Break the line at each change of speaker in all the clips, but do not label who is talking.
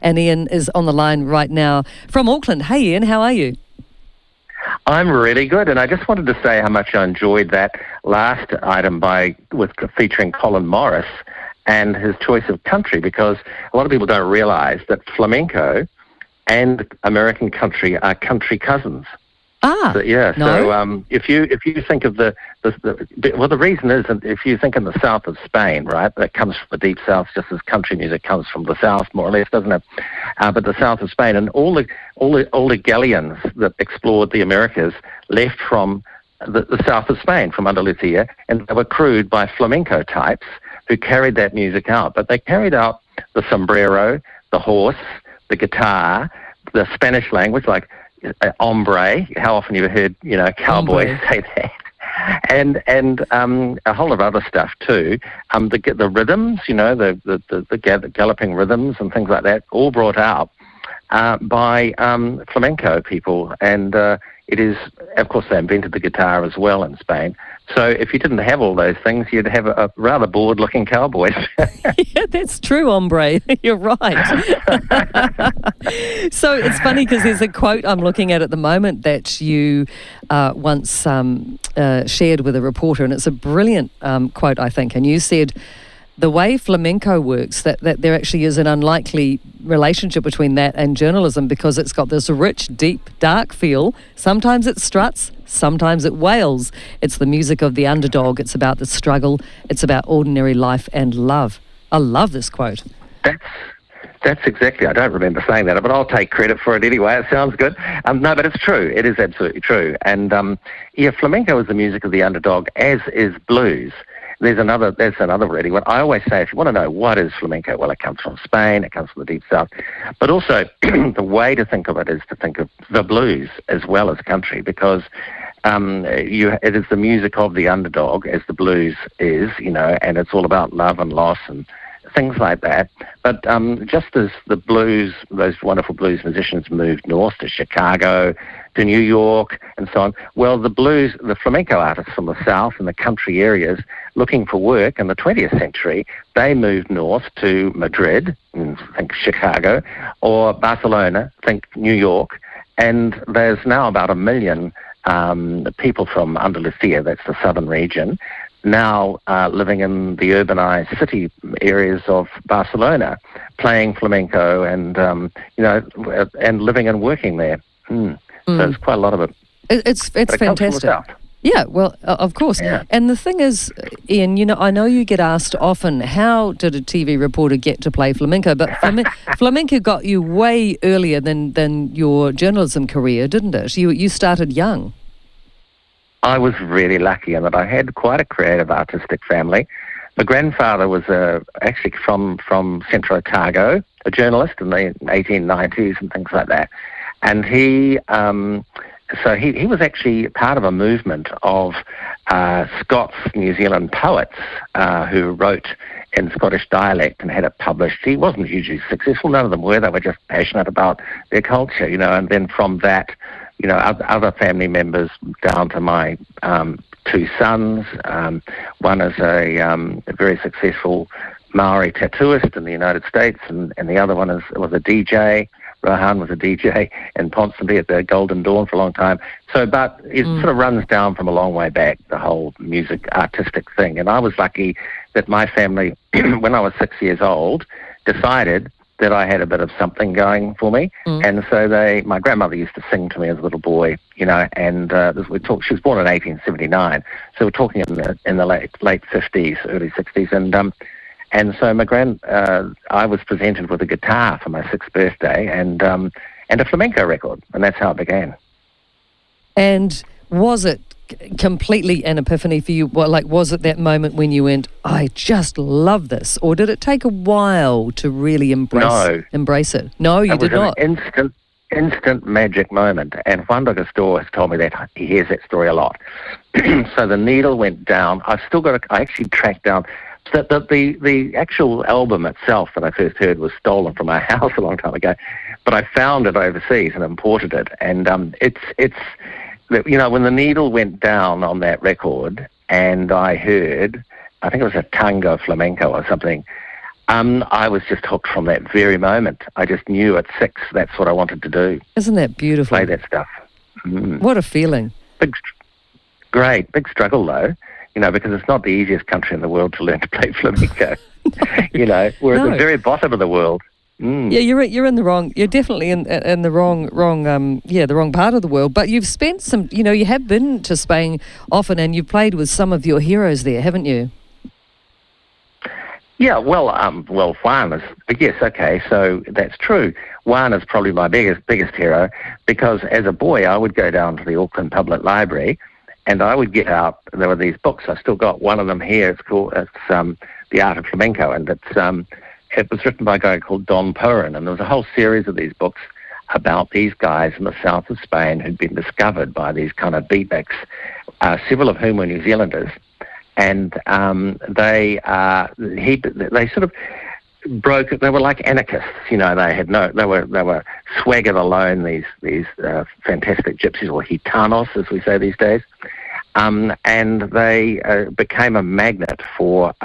And Ian is on the line right now from Auckland. Hey, Ian, how are you?
I'm really good, and I just wanted to say how much I enjoyed that last item featuring Colin Morris and his choice of country, because a lot of people don't realise that flamenco and American country are country cousins. So if you think of the reason is that if you think in the south of Spain, right, that comes from the deep south, just as country music comes from the south, more or less, doesn't it? But the south of Spain, and all the galleons that explored the Americas left from the south of Spain, from Andalusia, and they were crewed by flamenco types who carried that music out. But they carried out the sombrero, the horse, the guitar, the Spanish language, like hombre. How often have you heard, cowboys say that? And a whole lot of other stuff too. The rhythms, the galloping rhythms and things like that, all brought out by flamenco people. And it is, of course, they invented the guitar as well in Spain. So if you didn't have all those things, you'd have a rather bored-looking cowboy.
Yeah, that's true, hombre. You're right. So it's funny because there's a quote I'm looking at the moment that you once shared with a reporter, and it's a brilliant quote, I think. And you said, the way flamenco works, that there actually is an unlikely relationship between that and journalism, because it's got this rich, deep, dark feel. Sometimes it struts, sometimes it wails. It's the music of the underdog. It's about the struggle. It's about ordinary life and love. I love this quote.
That's exactly, I don't remember saying that, but I'll take credit for it anyway. It sounds good. No, but it's true. It is absolutely true. And flamenco is the music of the underdog, as is blues. There's another really one. I always say, if you want to know what is flamenco, well, it comes from Spain, it comes from the deep south. But also, the way to think of it is to think of the blues as well as country, because it is the music of the underdog, as the blues is, and it's all about love and loss and things like that. But just as the blues, those wonderful blues musicians moved north to Chicago, to New York, and so on, well, the flamenco artists from the south and the country areas looking for work in the 20th century, they moved north to Madrid, think Chicago, or Barcelona, think New York, and there's now about 1 million people from Andalusia, that's the southern region, now living in the urbanized city areas of Barcelona, playing flamenco and living and working there. So there's quite a lot of it.
It's fantastic. Yeah, well, of course.
Yeah.
And the thing is, Ian, I know you get asked often, how did a TV reporter get to play flamenco? But flamenco got you way earlier than your journalism career, didn't it? You started young.
I was really lucky in that I had quite a creative, artistic family. My grandfather was actually from Centro Otago, a journalist in the 1890s and things like that. And he was actually part of a movement of Scots New Zealand poets who wrote in Scottish dialect and had it published. He wasn't hugely successful, none of them were. They were just passionate about their culture, and then from that, other family members down to my 2 sons. One is a very successful Maori tattooist in the United States, and the other one was a DJ. Rohan was a DJ in Ponsonby at the Golden Dawn for a long time. But it sort of runs down from a long way back, the whole music artistic thing. And I was lucky that my family, when I was 6 years old, decided that I had a bit of something going for me. And so my grandmother used to sing to me as a little boy, and she was born in 1879, so we're talking in the late 50s, early 60s, and so I was presented with a guitar for my 6th birthday and a flamenco record, and that's how it began.
And was it completely an epiphany for you? Was it that moment when you went, I just love this? Or did it take a while to really embrace it? No, you did not.
It was an instant magic moment. And Juan de Gastor has told me that he hears that story a lot. So the needle went down. I actually tracked down the actual album itself that I first heard was stolen from my house a long time ago, but I found it overseas and imported it. And it's when the needle went down on that record and I heard, I think it was a tango flamenco or something, I was just hooked from that very moment. I just knew at 6 that's what I wanted to do.
Isn't that beautiful?
Play that stuff.
What a feeling.
Great. Big struggle, though, because it's not the easiest country in the world to learn to play flamenco. We're at the very bottom of the world.
Yeah, you're in the wrong. You're definitely in the wrong the wrong part of the world. But you've spent some. You have been to Spain often, and you've played with some of your heroes there, haven't you?
Yeah, well, Juan is, yes, okay, so that's true. Juan is probably my biggest hero, because as a boy I would go down to the Auckland Public Library and I would get out, there were these books, I still got one of them here, it's The Art of Flamenco, and it was written by a guy called Don Purin, and there was a whole series of these books about these guys in the south of Spain who'd been discovered by these kind of beatniks, several of whom were New Zealanders. And they sort of broke. They were like anarchists, they were swaggered alone. These fantastic gypsies, or gitanos, as we say these days, and they became a magnet for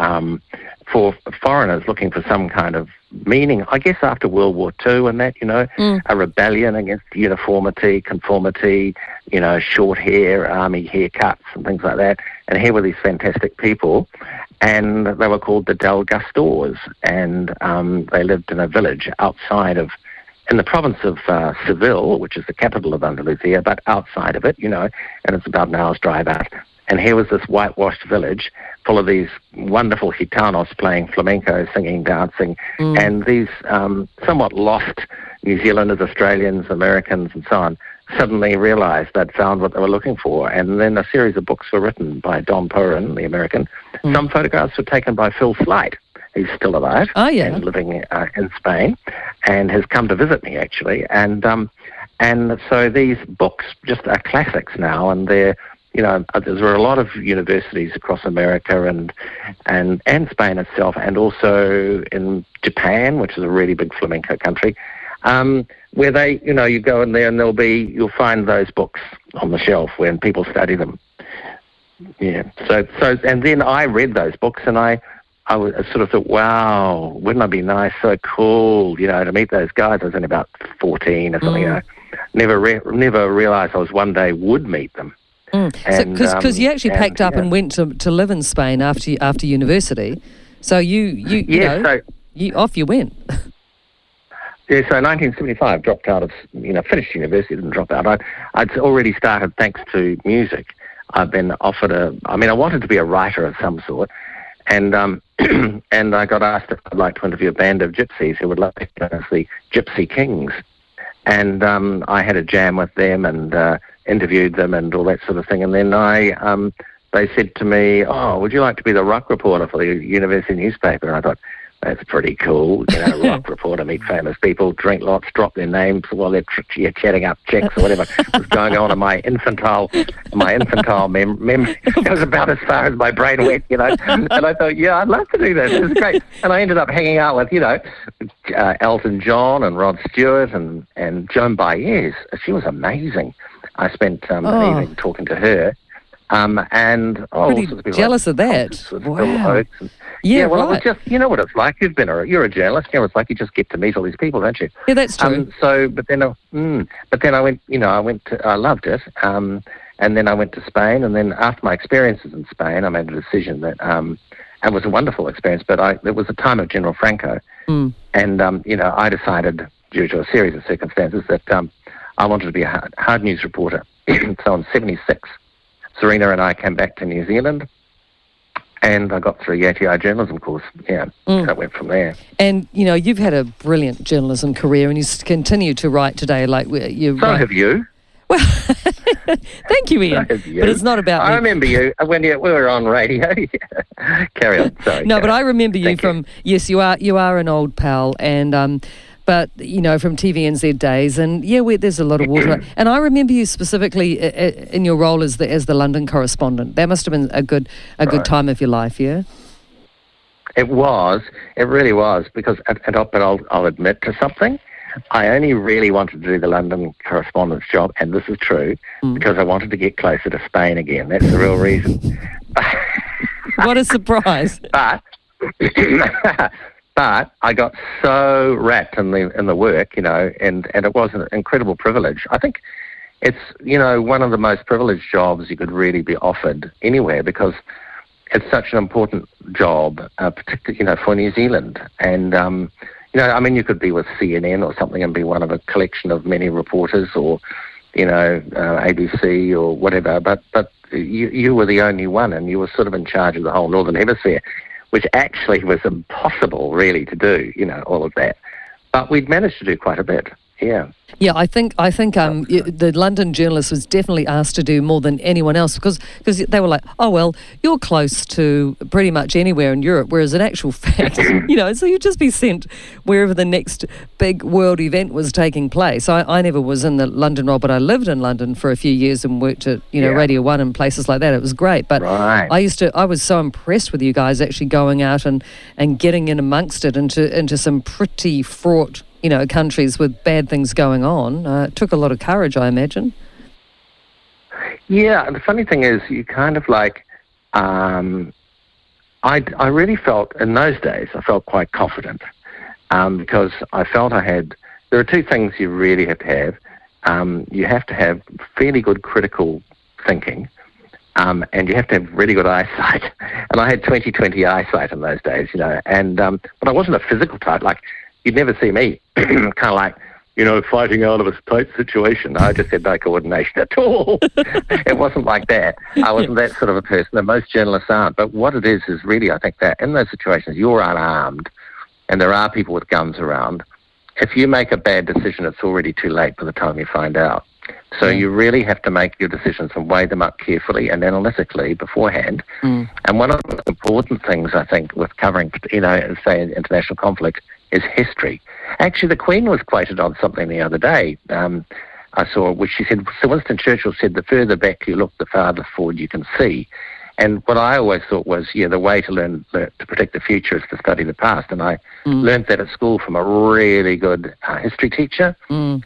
foreigners looking for some kind of meaning. I guess after World War II and that, a rebellion against uniformity, conformity, short hair, army haircuts and things like that. And here were these fantastic people, and they were called the Del Gastors, and they lived in a village in the province of Seville, which is the capital of Andalusia, but outside of it, and it's about an hour's drive out. And here was this whitewashed village full of these wonderful gitanos playing flamenco, singing, dancing, and these somewhat lost New Zealanders, Australians, Americans, and so on, suddenly realised they'd found what they were looking for. And then a series of books were written by Don Purin, the American. Some photographs were taken by Phil Slight, who's still alive and living in Spain, and has come to visit me, actually. And so these books just are classics now, and they're, there are a lot of universities across America and Spain itself, and also in Japan, which is a really big flamenco country, where they, you go in there and you'll find those books on the shelf when people study them. Yeah. So, and then I read those books, and I sort of thought, wow, wouldn't it be nice, so cool, to meet those guys. I was only about 14 or something, Never realised I was one day would meet them.
Because you actually packed up and went to live in Spain after university, so off you went.
Yeah, so 1975, dropped out of, finished university, didn't drop out. I'd already started, thanks to music. I've been offered I wanted to be a writer of some sort, and and I got asked if I'd like to interview a band of gypsies who would like to be known as the Gypsy Kings. And I had a jam with them and interviewed them and all that sort of thing. And then they said to me, "Oh, would you like to be the rock reporter for the university newspaper?" And I thought, that's pretty cool, rock reporter, meet famous people, drink lots, drop their names while they're chatting up chicks or whatever was going on in my infantile memory. It was about as far as my brain went, And I thought, yeah, I'd love to do this. It's great. And I ended up hanging out with, Elton John and Rod Stewart and Joan Baez. She was amazing. I spent an evening talking to her.
Pretty jealous of that. Wow.
Yeah, well, right. It was just, what it's like. You're a journalist. It's like you just get to meet all these people, don't you?
Yeah, that's true.
But then I went. I loved it. And then I went to Spain. And then after my experiences in Spain, I made a decision that it was a wonderful experience. But it was the time of General Franco, and I decided, due to a series of circumstances, that I wanted to be a hard news reporter. So in '76. Serena and I came back to New Zealand, and I got through a ATI journalism course. Yeah, so I went from there.
And you've had a brilliant journalism career, and you continue to write today.
Have you?
Well, thank you, Ian. So but it's not about me.
I remember you when we were on radio. Carry on. Sorry.
No, but I remember you from. Yes, you are an old pal, and but from TVNZ days, and where there's a lot of water. And I remember you specifically in your role as the London correspondent. That must have been a good time of your life, yeah.
It was. It really was, because but I'll admit to something. I only really wanted to do the London correspondence job, and this is true, because I wanted to get closer to Spain again. That's the real reason.
What a surprise!
But I got so wrapped in the work, and it was an incredible privilege. I think it's, one of the most privileged jobs you could really be offered anywhere, because it's such an important job, particularly, for New Zealand. And, you could be with CNN or something and be one of a collection of many reporters, or, ABC or whatever, but you were the only one, and you were sort of in charge of the whole Northern Hemisphere, which actually was impossible really to do, all of that. But we'd managed to do quite a bit, yeah.
Yeah, I think the London journalist was definitely asked to do more than anyone else, because they were like, oh, well, you're close to pretty much anywhere in Europe, whereas in actual fact, so you'd just be sent wherever the next big world event was taking place. I never was in the London role, but I lived in London for a few years and worked at, Radio 1 and places like that. It was great. But
right.
I was so impressed with you guys actually going out and getting in amongst it into some pretty fraught countries with bad things going on. It took a lot of courage, I imagine.
Yeah, the funny thing is, you kind of like, I really felt, in those days, I felt quite confident, because I felt there are two things you really have to have. You have to have fairly good critical thinking, and you have to have really good eyesight. And I had 20/20 eyesight in those days, and but I wasn't a physical type. Like, you'd never see me kind of like, fighting out of a tight situation. I just had no coordination at all. It wasn't like that. I wasn't that sort of a person, and most journalists aren't. But what it is really, I think, that in those situations, you're unarmed, and there are people with guns around. If you make a bad decision, it's already too late by the time you find out. So you really have to make your decisions and weigh them up carefully and analytically beforehand. And one of the important things, I think, with covering, say, international conflict, is history. Actually, the Queen was quoted on something the other day. I saw, which she said, Sir Winston Churchill said, the further back you look, the farther forward you can see. And what I always thought was, the way to to predict the future is to study the past. And I learned that at school from a really good history teacher.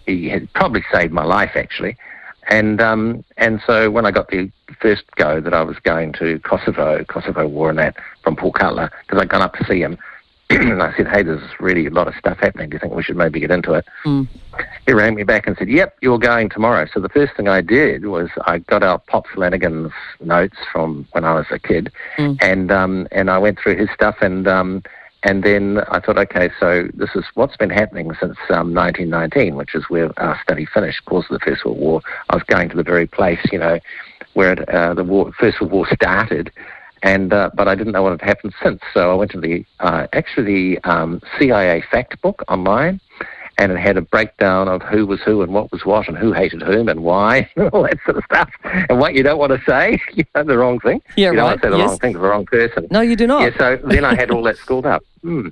He had probably saved my life, actually. And so when I got the first go that I was going to Kosovo War and that, from Paul Cutler, because I'd gone up to see him, and I said, hey, there's really a lot of stuff happening. Do you think we should maybe get into it? He rang me back and said, yep, you're going tomorrow. So the first thing I did was I got out Pop Flanagan's notes from when I was a kid, and I went through his stuff, and then I thought, okay, so this is what's been happening since 1919, which is where our study finished, of course, of the First World War. I was going to the very place, where the First World War started. And but I didn't know what had happened since, so I went to the CIA fact book online, and it had a breakdown of who was who and what was what and who hated whom and why, and all that sort of stuff. And what you don't want to say, the wrong thing.
Yeah,
you don't
right.
want to say the wrong thing to the wrong person.
No, you do not.
Yeah, so then I had all that schooled up.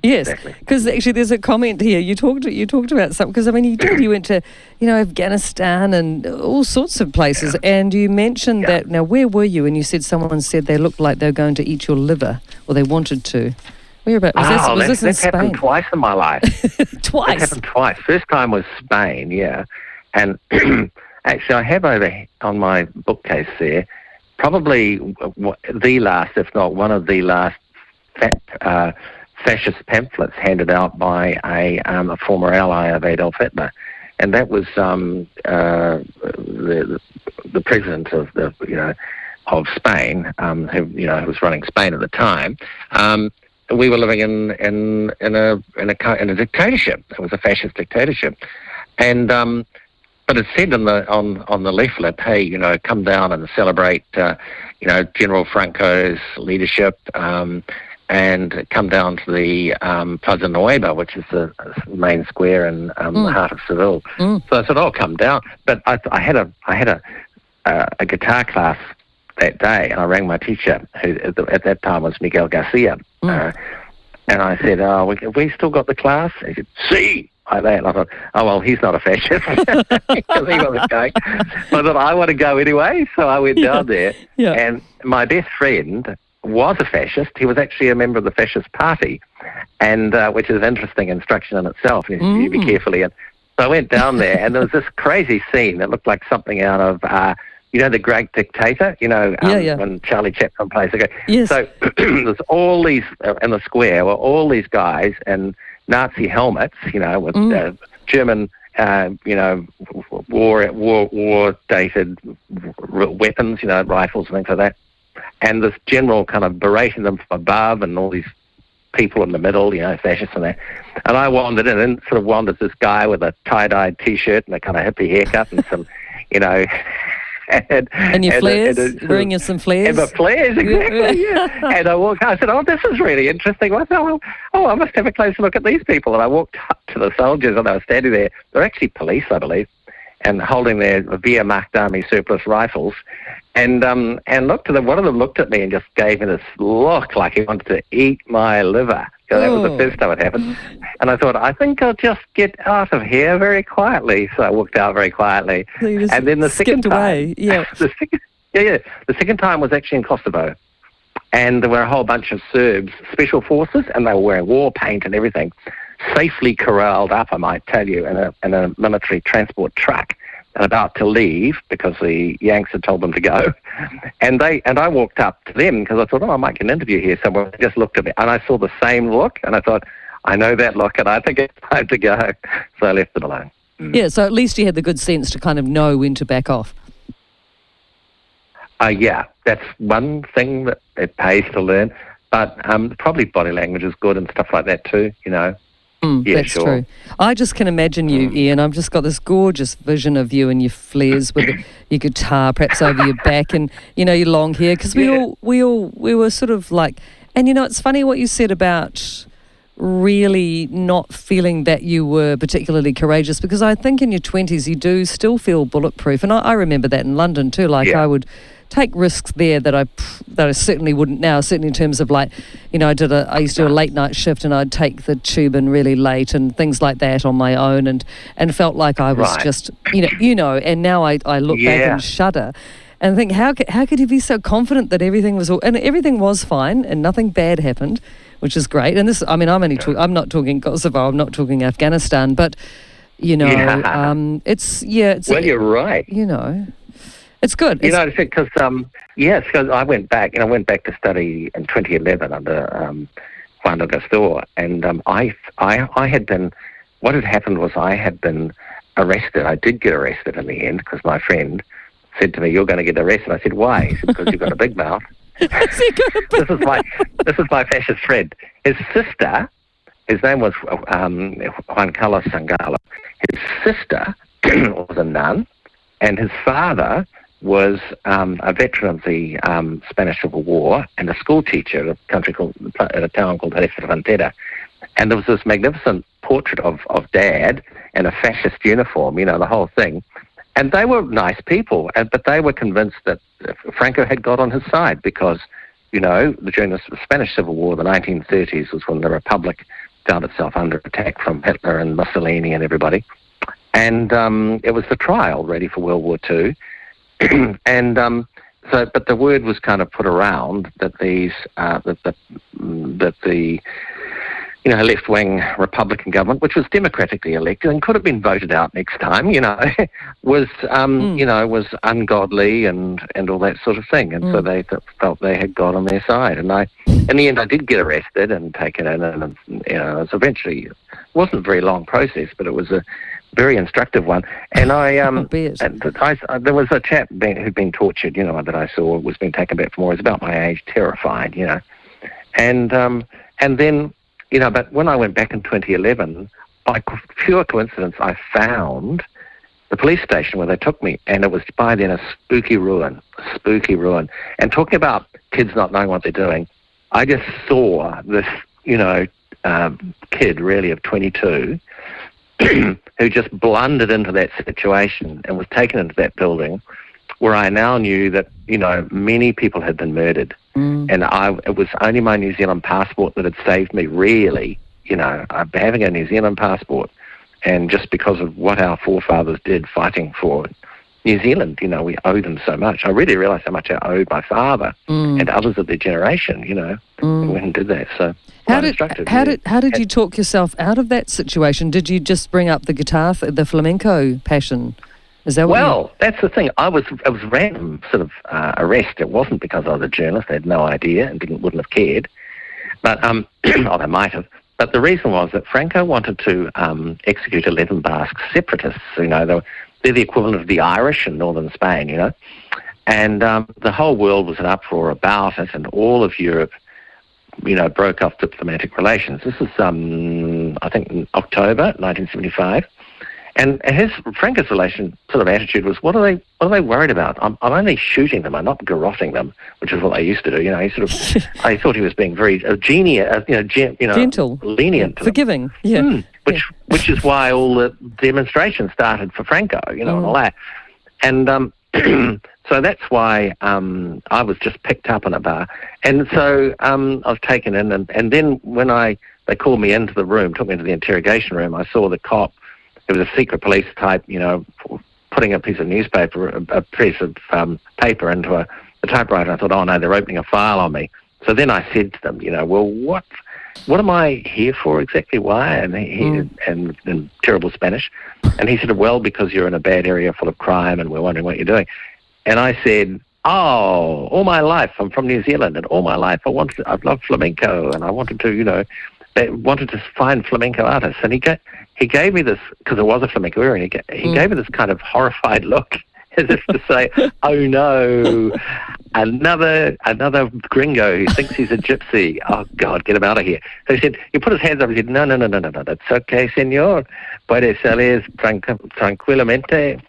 Yes,
exactly.
Because actually there's a comment here. You talked about something, because you did. You went to, Afghanistan and all sorts of places, and you mentioned that. Now, where were you? And you said someone said they looked like they were going to eat your liver, or they wanted to. Whereabouts? Was this in Spain?
That's happened twice in my life.
Twice?
That happened twice. First time was Spain, yeah. And actually I have over on my bookcase there probably the last, if not one of the last fascist pamphlets handed out by a former ally of Adolf Hitler. And that was the president of of Spain, who was running Spain at the time. We were living in a dictatorship. It was a fascist dictatorship, and but it said on the leaflet, hey, come down and celebrate, General Franco's leadership, and come down to the Plaza Nueva, which is the main square in the heart of Seville. So I said, "Oh, come down." But I had a guitar class that day, and I rang my teacher, who at that time was Miguel Garcia, and I said, have we still got the class? And he said, "See." Like that. And I thought, oh, well, he's not a fascist, because he wasn't going. So I thought, I want to go anyway, so I went down there, and my best friend was a fascist. He was actually a member of the fascist party, and which is interesting instruction in itself. You be carefully. And so I went down there, and there was this crazy scene that looked like something out of, you know, the great dictator, when Charlie Chaplin plays the guy.
Yes.
So there's all these, in the square were all these guys in Nazi helmets, with German, war-dated weapons, rifles and things like that. And this general kind of berating them from above, and all these people in the middle, fascists and that. And I wandered in and sort of wandered this guy with a tie-dyed T-shirt and a kind of hippie haircut and some,
and your flares, bring you some flares.
And the flares, exactly, yeah. And I walked out, I said, this is really interesting. I thought, I must have a closer look at these people. And I walked up to the soldiers, and they were standing there. They're actually police, I believe, and holding their Wehrmacht Army surplus rifles. And looked at them. One of them looked at me and just gave me this look like he wanted to eat my liver. So that was the first time it happened. And I thought, I think I'll just get out of here very quietly. So I walked out very quietly.
So you just
and then the second time,
away. Yeah.
the second time was actually in Kosovo. And there were a whole bunch of Serbs, special forces, and they were wearing war paint and everything, safely corralled up, I might tell you, in a military transport truck, and about to leave because the Yanks had told them to go. And I walked up to them because I thought, I might get an interview here somewhere. I just looked at me, and I saw the same look, and I thought, I know that look, and I think it's time to go. So I left them alone.
Yeah, so at least you had the good sense to kind of know when to back off.
Yeah, that's one thing that it pays to learn. But probably body language is good and stuff like that too, Yeah,
that's
sure.
true. I just can imagine you, Ian. I've just got this gorgeous vision of you and your flares with your guitar perhaps over your back and, your long hair. Because we were sort of like, and it's funny what you said about really not feeling that you were particularly courageous, because I think in your 20s you do still feel bulletproof. And I remember that in London too. Like I would take risks there that I certainly wouldn't now, certainly in terms of like, I used to do a late night shift and I'd take the tube in really late and things like that on my own and felt like I was just, and now I look back and shudder and think, how could you be so confident that everything was and everything was fine and nothing bad happened, which is great. And this, I'm not talking Kosovo, I'm not talking Afghanistan, but, it's.
Well, you're right.
It's good.
Because because I went back to study in 2011 under Juan de Gastor, and I had been. What had happened was I had been arrested. I did get arrested in the end because my friend said to me, "You're going to get arrested." I said, "Why?" He said, "Because you've got a big mouth." This is my fascist friend. His sister, his name was Juan Carlos Sangalo. His sister was a nun, and his father was a veteran of the Spanish Civil War and a school teacher at a town called Frontera. And there was this magnificent portrait of Dad in a fascist uniform, the whole thing. And they were nice people, but they were convinced that Franco had got on his side because, during the Spanish Civil War, the 1930s was when the Republic found itself under attack from Hitler and Mussolini and everybody. And it was the trial ready for World War II. And but the word was kind of put around that the left-wing Republican government, which was democratically elected and could have been voted out next time, was was ungodly and all that sort of thing. And so they felt they had God on their side. And in the end, I did get arrested and taken in, and it was eventually, it wasn't a very long process, but it was a very instructive one. And there was a chap who'd been tortured, that I saw was being taken back from war. He was about my age, terrified, and then. But when I went back in 2011, by pure coincidence, I found the police station where they took me, and it was by then a spooky ruin. And talking about kids not knowing what they're doing, I just saw this, kid really of 22 who just blundered into that situation and was taken into that building where I now knew that, many people had been murdered. And it was only my New Zealand passport that had saved me, really, having a New Zealand passport. And just because of what our forefathers did fighting for New Zealand, we owe them so much. I really realised how much I owed my father and others of their generation, who went and did that. So
how did you talk yourself out of that situation? Did you just bring up the guitar, the flamenco passion? Is that what
Well, that's the thing. It was random sort of arrest. It wasn't because I was a journalist. They had no idea and wouldn't have cared. But, or they might have. But the reason was that Franco wanted to execute 11 Basque separatists. You know, they're the equivalent of the Irish in northern Spain, you know. And the whole world was in uproar about it, and all of Europe, you know, broke off diplomatic relations. This is, I think, in October 1975. And Franco's sort of attitude was, what are they worried about? I'm only shooting them. I'm not garroting them, which is what they used to do. You know, he sort of, I thought he was being very gentle, lenient,
forgiving,
which is why all the demonstrations started for Franco, you know, and all that. And so that's why I was just picked up in a bar, and so I was taken in, and then when they called me into the room, took me into the interrogation room, I saw the cop. It was a secret police type, you know, putting a piece of newspaper, a piece of paper into a typewriter. I thought, oh no, they're opening a file on me. So then I said to them, you know, well, what am I here for exactly? Why? And he and in terrible Spanish, and he said, well, because you're in a bad area full of crime, and we're wondering what you're doing. And I said, oh, all my life I'm from New Zealand, and all my life I've loved flamenco, and I wanted to, you know, wanted to find flamenco artists, and he gave me this, because it was a flamenco era, and he gave me this kind of horrified look, as if to say, oh no, another gringo who thinks he's a gypsy. Oh God, get him out of here. So he put his hands up and said, no, that's okay, senor. Puede salir tranquilamente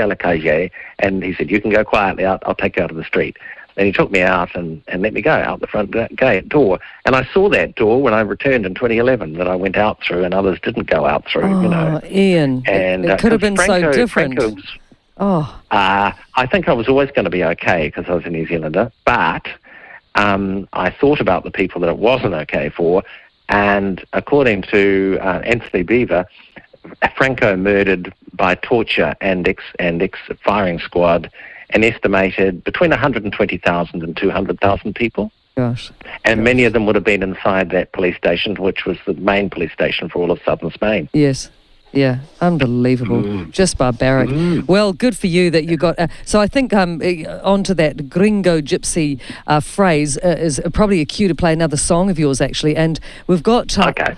a la calle. And he said, you can go quietly out, I'll take you out of the street. And he took me out and let me go out the front gate door. And I saw that door when I returned in 2011 that I went out through, and others didn't go out through, you know.
Ian,
and
it could have been so different.
I think I was always going to be okay because I was a New Zealander, but I thought about the people that it wasn't okay for, and according to Anthony Beaver, Franco murdered by torture and ex-firing squad an estimated between 120,000 and 200,000 people.
Gosh.
And many of them would have been inside that police station, which was the main police station for all of southern Spain.
Yes. Yeah, unbelievable. Just barbaric. Well, good for you that you got... so I think onto that gringo gypsy phrase is probably a cue to play another song of yours, actually. And we've got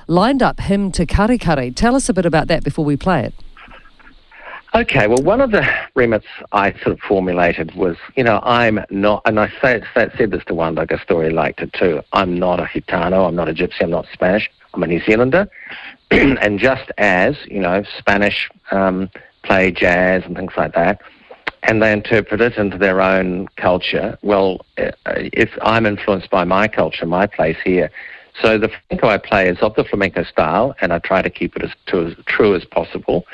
lined up Hymn to Kari Kari. Tell us a bit about that before we play it.
Okay, well, one of the remits I sort of formulated was, you know, I'm not, and I said this to Juan Story liked it too, I'm not a Gitano, I'm not a Gypsy, I'm not Spanish, I'm a New Zealander. And just as, you know, Spanish play jazz and things like that, and they interpret it into their own culture, well, if I'm influenced by my culture, my place here, so the flamenco I play is of the flamenco style, and I try to keep it as true as possible,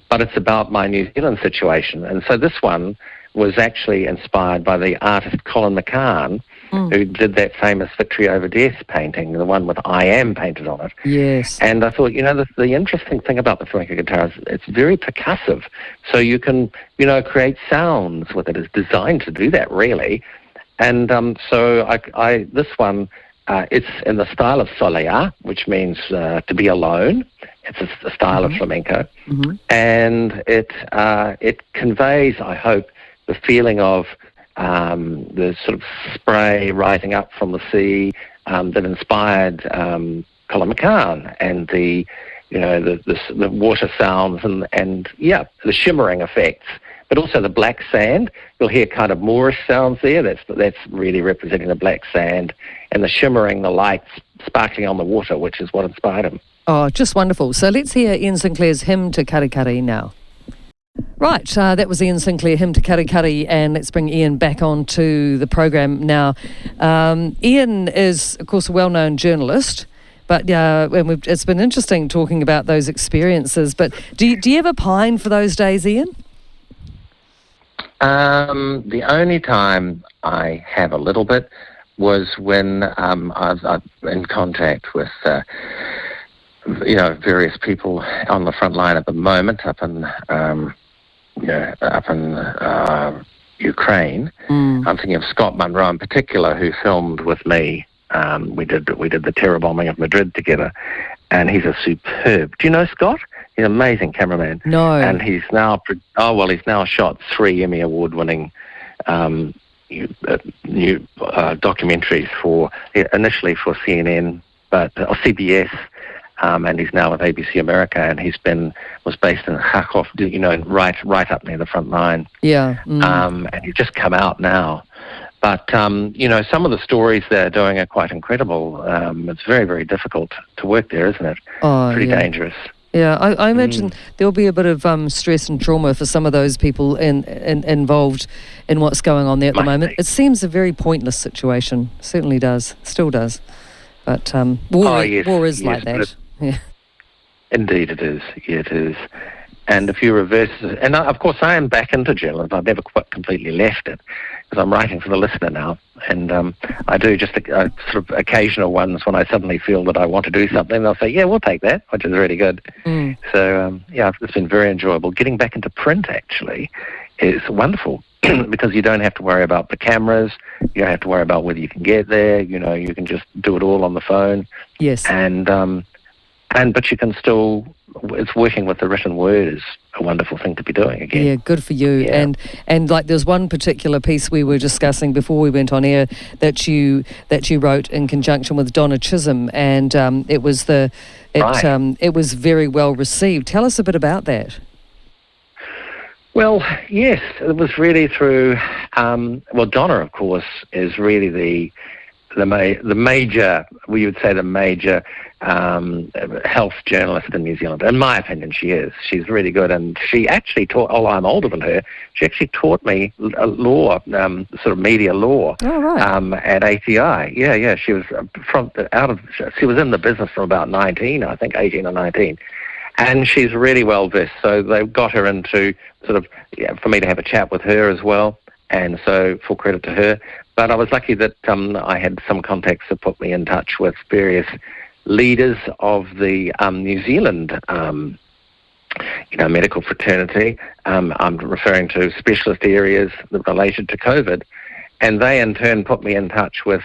but it's about my New Zealand situation. And so this one was actually inspired by the artist Colin McCann, who did that famous Victory Over Death painting, the one with I Am painted on it.
Yes.
And I thought, you know, the interesting thing about the flamenco guitar is it's very percussive. So you can, you know, create sounds with it. It's designed to do that, really. And so this one, it's in the style of soleá, which means to be alone. It's a style of flamenco. And it conveys, I hope, the feeling of the sort of spray rising up from the sea that inspired Colin McCann, and the water sounds and the shimmering effects, but also the black sand. You'll hear kind of Moorish sounds there. That's really representing the black sand, and the shimmering, the lights sparkling on the water, which is what inspired him.
Oh, just wonderful. So let's hear Ian Sinclair's Hymn to Kari Kari now. Right, that was Ian Sinclair, Hymn to Kari Kari, and let's bring Ian back onto the program now. Ian is, of course, a well-known journalist, but it's been interesting talking about those experiences. But do you ever pine for those days, Ian?
The only time I have a little bit was when I'm in contact with various people on the front line at the moment up in Ukraine. I'm thinking of Scott Munro in particular, who filmed with me. We did the terror bombing of Madrid together, and he's a superb. Do you know Scott? He's an amazing cameraman.
No.
And he's now shot 3 Emmy Award-winning new documentaries initially for CNN, or CBS, and he's now with ABC America, and was based in Kharkov, right up near the front line.
Yeah.
And he's just come out now. But, some of the stories they're doing are quite incredible. It's very, very difficult to work there, isn't it?
Oh,
Pretty dangerous.
Yeah, I imagine there'll be a bit of stress and trauma for some of those people involved in what's going on there at the moment. It seems a very pointless situation. Certainly does. Still does. But war is like that. Yeah.
Indeed it is. Yeah, it is. And if you reverse... And, of course, I am back into journalism. I've never quite completely left it, because I'm writing for The Listener now. And I do just sort of occasional ones when I suddenly feel that I want to do something. They'll say, yeah, we'll take that, which is really good. So, it's been very enjoyable. Getting back into print, actually, is wonderful, because you don't have to worry about the cameras. You don't have to worry about whether you can get there. You can just do it all on the phone.
Yes.
But you can still... It's working with the written word is a wonderful thing to be doing again.
Yeah, good for you.
Yeah.
And like there's one particular piece we were discussing before we went on air that you wrote in conjunction with Donna Chisholm, and it was very well received. Tell us a bit about that.
Well, yes, it was really through. Donna, of course, is really the major. We would say the major health journalist in New Zealand. In my opinion, she is. She's really good, and she actually taught. Oh, I'm older than her. She actually taught me law, sort of media law, at ATI. Yeah. She was She was in the business from about 19, I think, 18 or 19. And she's really well versed. So they got her into for me to have a chat with her as well. And so full credit to her. But I was lucky that I had some contacts that put me in touch with various leaders of the New Zealand medical fraternity. I'm referring to specialist areas that related to COVID. And they in turn put me in touch with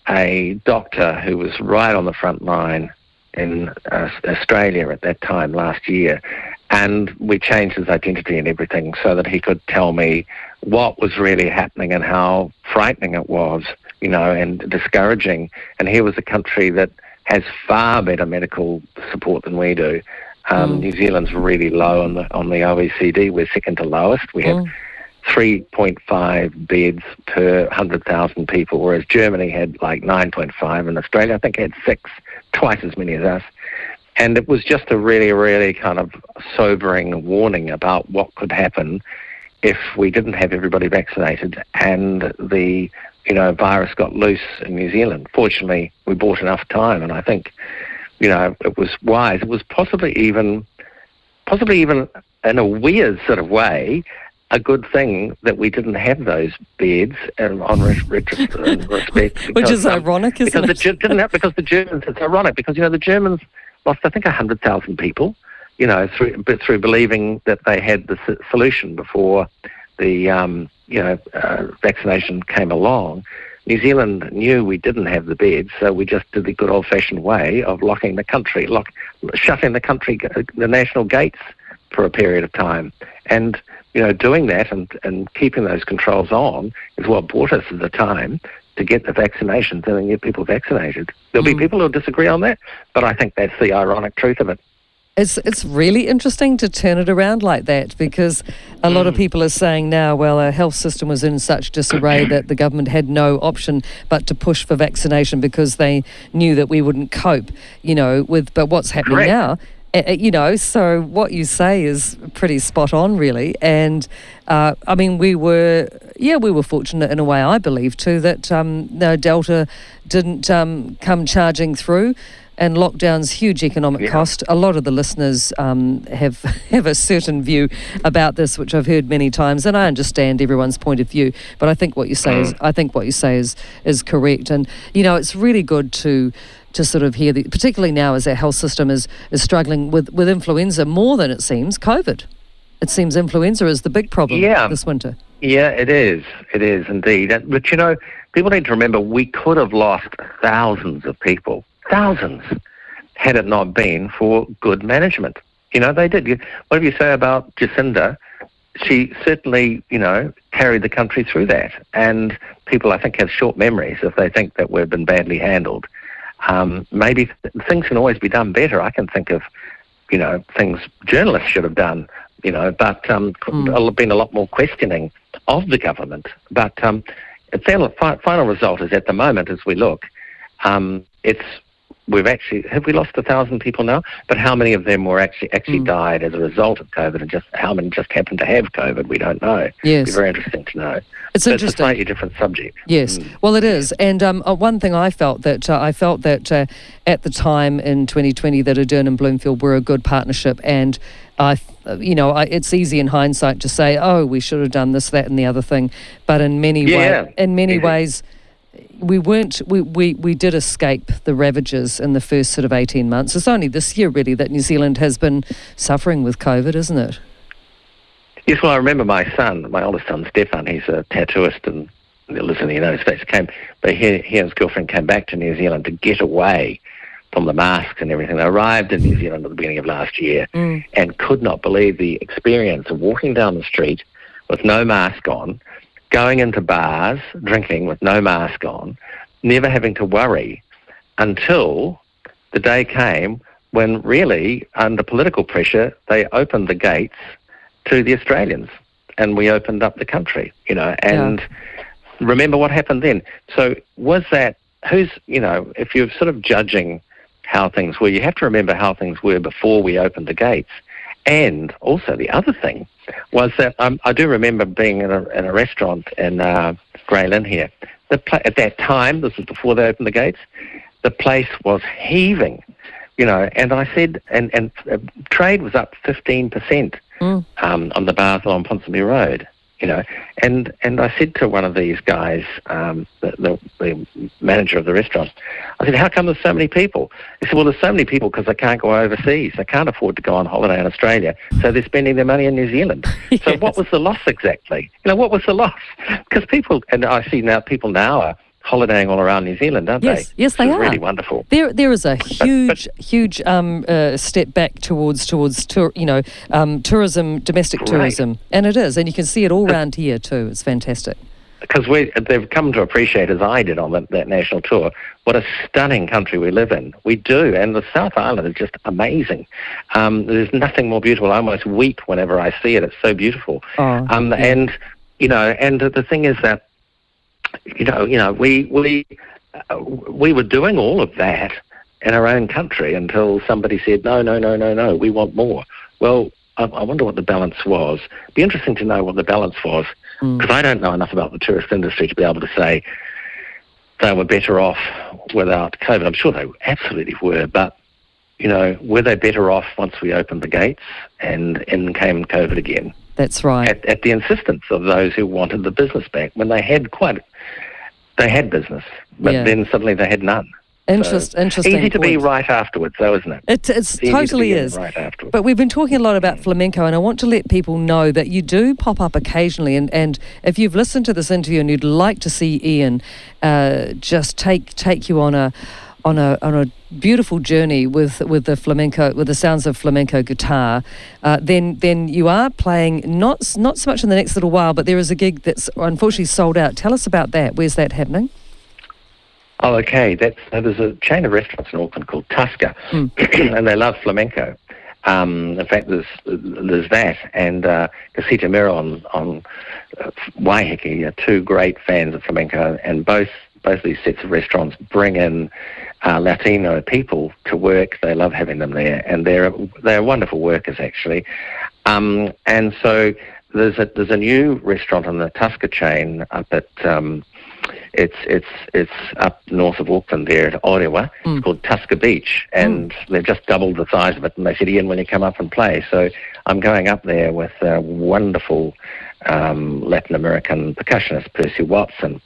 a doctor who was right on the front line in Australia at that time last year, and we changed his identity and everything so that he could tell me what was really happening and how frightening it was, and discouraging. And here was a country that has far better medical support than we do. New Zealand's really low on the OECD. We're second to lowest. We have 3.5 beds per 100,000 people, whereas Germany had like 9.5, and Australia, I think, had 6, twice as many as us. And it was just a really, really kind of sobering warning about what could happen if we didn't have everybody vaccinated and the virus got loose in New Zealand. Fortunately, we bought enough time, and I think, it was wise. It was possibly even in a weird sort of way, a good thing that we didn't have those beds on respect.
Which is ironic, isn't it?
Because the Germans, it's ironic because, the Germans lost, I think, 100,000 people, through believing that they had the solution before the, vaccination came along. New Zealand knew we didn't have the beds, so we just did the good old-fashioned way of locking the country, shutting the country, the national gates for a period of time. And, doing that and keeping those controls on is what brought us at the time to get the vaccinations and get people vaccinated. There'll be people who'll disagree on that, but I think that's the ironic truth of it.
It's really interesting to turn it around like that, because a lot of people are saying now, well, our health system was in such disarray that the government had no option but to push for vaccination because they knew that we wouldn't cope, but what's happening now, so what you say is pretty spot on, really. And we were fortunate in a way, I believe, too, that Delta didn't come charging through. And lockdown's huge economic cost. A lot of the listeners have a certain view about this, which I've heard many times, and I understand everyone's point of view. But I think what you say is correct. And it's really good to sort of hear, particularly now as our health system is struggling with influenza more than it seems COVID. It seems influenza is the big problem this winter.
Yeah, it is. It is indeed. But people need to remember we could have lost thousands of people. Thousands, had it not been for good management. They did. Whatever you say about Jacinda, she certainly, carried the country through that. And people, I think, have short memories if they think that we've been badly handled. Maybe things can always be done better. I can think of, things journalists should have done, but there'll have been a lot more questioning of the government. But the final result is, at the moment, as we look, have we lost 1,000 people now? But how many of them were actually died as a result of COVID, and just how many just happened to have COVID? We don't know.
Yes.
It'd be very interesting to know.
It's
but
interesting.
It's a slightly different subject.
Yes, well, it is. And one thing I felt that at the time in 2020 that Ardern and Bloomfield were a good partnership, and it's easy in hindsight to say, oh, we should have done this, that, and the other thing. But in many ways, we did escape the ravages in the first sort of 18 months. It's only this year, really, that New Zealand has been suffering with COVID, isn't it?
Yes, well, I remember my oldest son, Stefan, he's a tattooist and lives in the United States, but he and his girlfriend came back to New Zealand to get away from the masks and everything. They arrived in New Zealand at the beginning of last year and could not believe the experience of walking down the street with no mask on, going into bars, drinking with no mask on, never having to worry until the day came when really, under political pressure, they opened the gates to the Australians and we opened up the country, and remember what happened then. So was that, if you're sort of judging how things were, you have to remember how things were before we opened the gates. And also the other thing was that I do remember being in a restaurant in Grey Lynn here. At that time, this was before they opened the gates, the place was heaving, and I said, and trade was up 15% on the bars along Ponsonby Road, and I said to one of these guys, the manager of the restaurant, I said, how come there's so many people? He said, well, there's so many people because they can't go overseas. They can't afford to go on holiday in Australia, so they're spending their money in New Zealand. Yes. So what was the loss exactly? What was the loss? Because I see now people are holidaying all around New Zealand, aren't they?
Yes, they are.
Really wonderful.
There is a huge step back towards tourism, domestic tourism, and it is, and you can see it all around here too. It's fantastic.
Because they've come to appreciate, as I did on that national tour, what a stunning country we live in. We do, and the South Island is just amazing. There's nothing more beautiful. I almost weep whenever I see it. It's so beautiful. And the thing is that we were doing all of that in our own country until somebody said, no, we want more. Well, I wonder what the balance was. It'd be interesting to know what the balance was, because I don't know enough about the tourist industry to be able to say they were better off without COVID. I'm sure they absolutely were, but, were they better off once we opened the gates and in came COVID again?
That's right.
At the insistence of those who wanted the business back, when they had business, but then suddenly they had none.
Interesting.
Easy to be right afterwards, though, isn't it?
It totally is.
Right afterwards.
But we've been talking a lot about flamenco, and I want to let people know that you do pop up occasionally. And if you've listened to this interview and you'd like to see Ian just take you on a beautiful journey with the flamenco, with the sounds of flamenco guitar, then you are playing not so much in the next little while, but there is a gig that's unfortunately sold out. Tell us about that. Where's that happening?
Oh, okay. There's a chain of restaurants in Auckland called Tusker, and they love flamenco. In fact, there's that, and Casita Mira on Waiheke are two great fans of flamenco, and both these sets of restaurants bring in Latino people to work. They love having them there, and they're wonderful workers, actually. And so there's a new restaurant on the Tusker chain up at it's up north of Auckland there at Orewa. It's called Tusker Beach, and they've just doubled the size of it, and they said, Ian, will you come up and play? So I'm going up there with a wonderful Latin American percussionist, Percy Watson.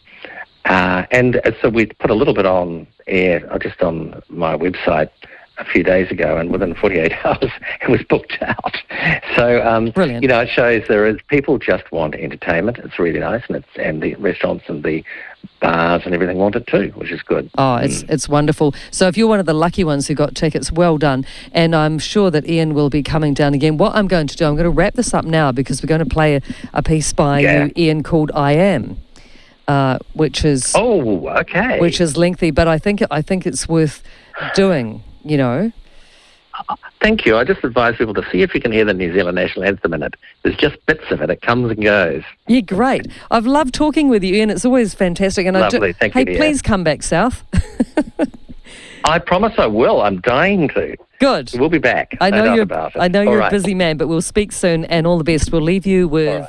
And so we put a little bit on air, just on my website, a few days ago, and within 48 hours it was booked out. So,
Brilliant.
it shows people just want entertainment. It's really nice, and the restaurants and the bars and everything want it too, which is good.
Oh, it's wonderful. So if you're one of the lucky ones who got tickets, well done. And I'm sure that Ian will be coming down again. What I'm going to do, I'm going to wrap this up now because we're going to play a piece by you, Ian, called I Am. Which is which is lengthy, but I think it's worth doing.
Thank you. I just advise people to see if you can hear the New Zealand national anthem in it. There's just bits of it. It comes and goes.
Yeah, great. I've loved talking with you, Ian. It's always fantastic. And
Lovely. Thank you, dear.
Please come back south.
I promise I will. I'm dying to.
Good.
We'll be back.
I know
no doubt
you're.
about it.
I know you're
right.
a busy man, but we'll speak soon. And all the best. We'll leave you with